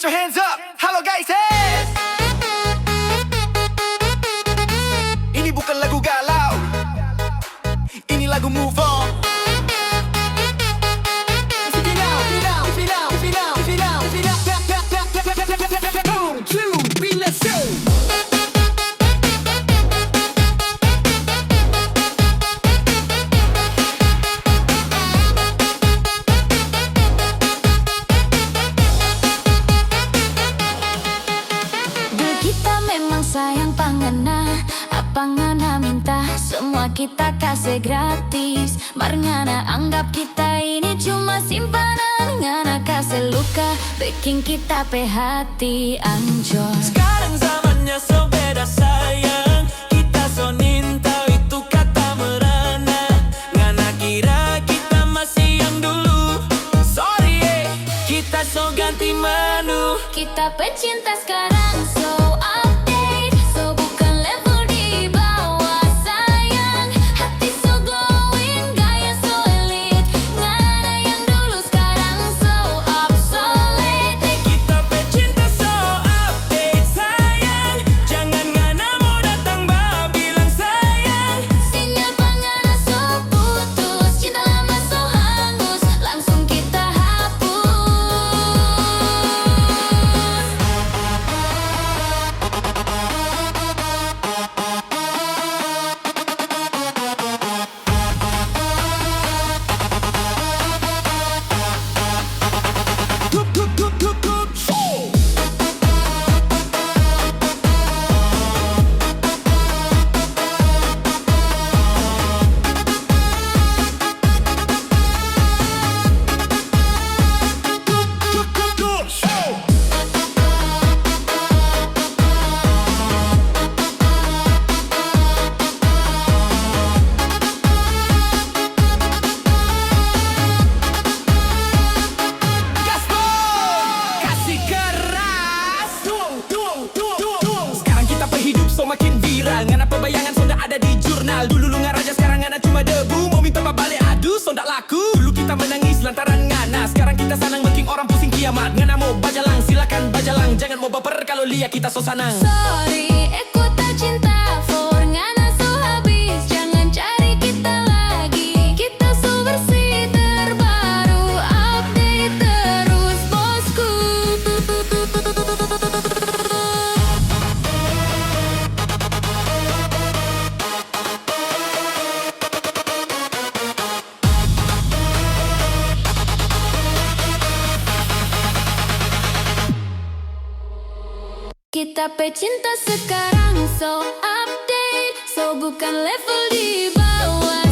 Put your hands up. Halo guys, hey. Ini bukan lagu galau, ini lagu move on. Sayang pangana, apa ngana minta semua kita kasih gratis. Mar ngana anggap kita ini cuma simpanan, ngana kasih luka, bikin kita pe hati anjor. Sekarang zamannya so beda sayang, kita so nintau itu kata merana. Ngana kira kita masih yang dulu, sorry kita so ganti menu. Kita pecinta sekarang so makin viral, ngana pebayangan sonda ada di jurnal. Dulu lu ngaraja, sekarang ngana cuma debu. Mau minta balik adu, sonda laku. Dulu kita menangis lantaran ngana, sekarang kita sanang bikin orang pusing kiamat. Ngana mau bajalang, silakan bajalang, jangan mau baper kalau lihat kita so sanang. Sorry, aku tak cinta for ngana so habis, jangan cari kita lagi. Kita so bersih terbaru, update terus bosku. Kita pecinta sekarang so update, so bukan level di bawah.